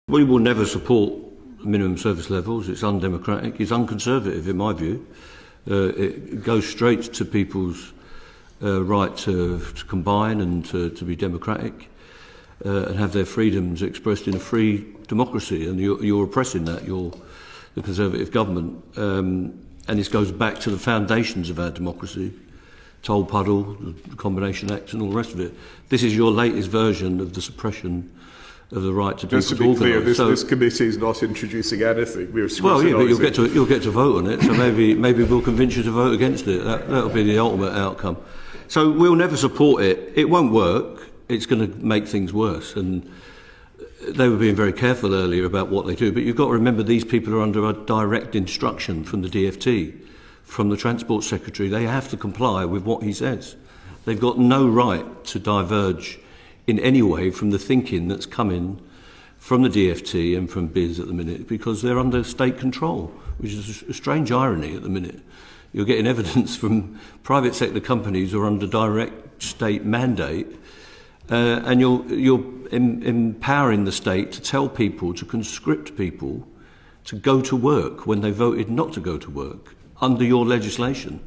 We will never support minimum service levels. It's undemocratic. It's unconservative, in my view. It goes straight to people's right to combine and to be democratic and have their freedoms expressed in a free democracy. And you're oppressing that. You're the Conservative government. And this goes back to the foundations of our democracy. Toll Puddle, the Combination Act and all the rest of it. This is your latest version of the suppression of the right to people Just to be clear, organise. this committee is not introducing anything. Well, yeah, but you'll get to vote on it. So maybe we'll convince you to vote against it. That'll be the ultimate outcome. So we'll never support it. It won't work. It's going to make things worse. And they were being very careful earlier about what they do. But you've got to remember these people are under a direct instruction from the DfT, from the Transport Secretary. They have to comply with what he says. They've got no right to diverge in any way from the thinking that's coming from the DfT and from BIS at the minute, because they're under state control, which is a strange irony at the minute. You're getting evidence from private sector companies who are under direct state mandate, and you're empowering the state to tell people, to conscript people to go to work when they voted not to go to work under your legislation.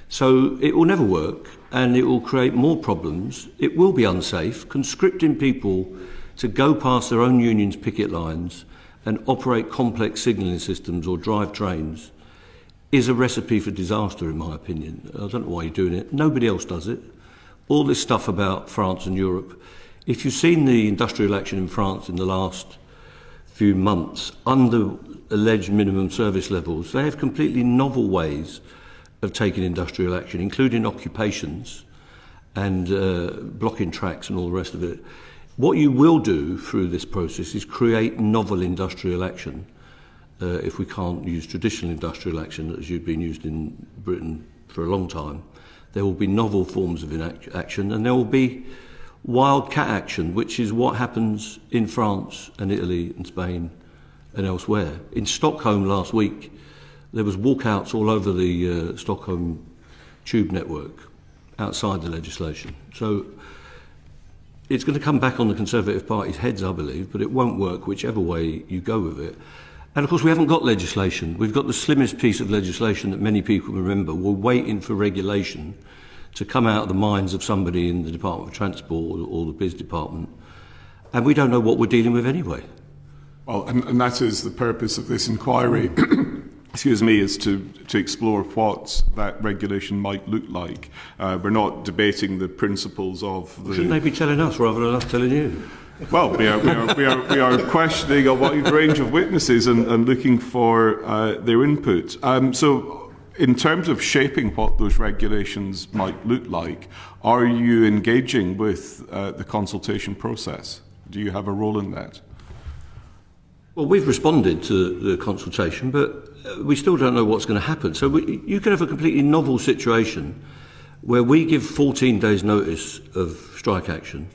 So it will never work, and it will create more problems. It will be unsafe. Conscripting people to go past their own union's picket lines and operate complex signalling systems or drive trains is a recipe for disaster, in my opinion. I don't know why you're doing it. Nobody else does it. All this stuff about France and Europe. If you've seen the industrial action in France in the last few months, under alleged minimum service levels, they have completely novel ways of taking industrial action, including occupations and blocking tracks and all the rest of it. What you will do through this process is create novel industrial action. If we can't use traditional industrial action as you've been used in Britain for a long time, there will be novel forms of action, and there will be wildcat action, which is what happens in France and Italy and Spain and elsewhere. In Stockholm last week, there was walkouts all over the Stockholm tube network outside the legislation. So it's going to come back on the Conservative Party's heads, I believe, but it won't work whichever way you go with it. And of course, we haven't got legislation. We've got the slimmest piece of legislation that many people remember. We're waiting for regulation to come out of the minds of somebody in the Department of Transport or the BIS department. And we don't know what we're dealing with anyway. Well, and that is the purpose of this inquiry. Excuse me, is to explore what that regulation might look like. We're not debating the principles of the... Shouldn't they be telling us rather than us telling you? Well, we are questioning a wide range of witnesses and looking for their input. So in terms of shaping what those regulations might look like, are you engaging with the consultation process? Do you have a role in that? Well, we've responded to the consultation, but we still don't know what's going to happen. So you could have a completely novel situation where we give 14 days notice of strike action,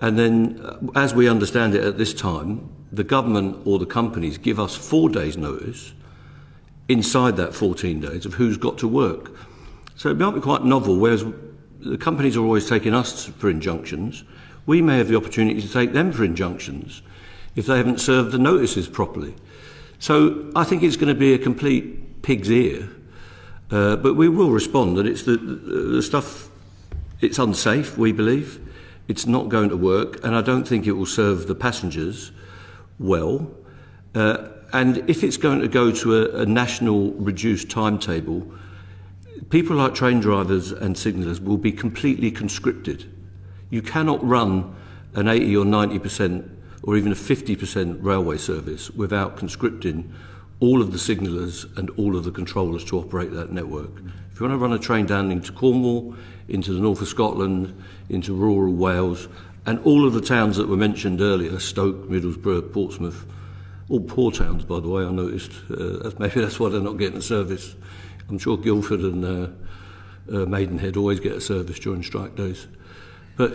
and then, as we understand it at this time, the government or the companies give us 4 days notice inside that 14 days of who's got to work. So it might be quite novel, whereas the companies are always taking us for injunctions. We may have the opportunity to take them for injunctions if they haven't served the notices properly. So I think it's going to be a complete pig's ear, but we will respond. And it's the stuff, it's unsafe, we believe. It's not going to work, and I don't think it will serve the passengers well. And if it's going to go to a national reduced timetable, people like train drivers and signallers will be completely conscripted. You cannot run an 80 or 90% or even a 50% railway service without conscripting all of the signallers and all of the controllers to operate that network. If you want to run a train down into Cornwall, into the north of Scotland, into rural Wales, and all of the towns that were mentioned earlier, Stoke, Middlesbrough, Portsmouth, all poor towns, by the way, I noticed. Maybe that's why they're not getting a service. I'm sure Guildford and Maidenhead always get a service during strike days. But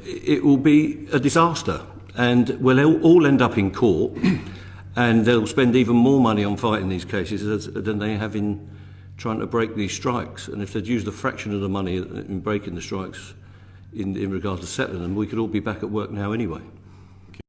it will be a disaster, and we'll all end up in court, and they'll spend even more money on fighting these cases than they have in trying to break these strikes. And if they'd used a fraction of the money in breaking the strikes in regard to settling them, we could all be back at work now anyway.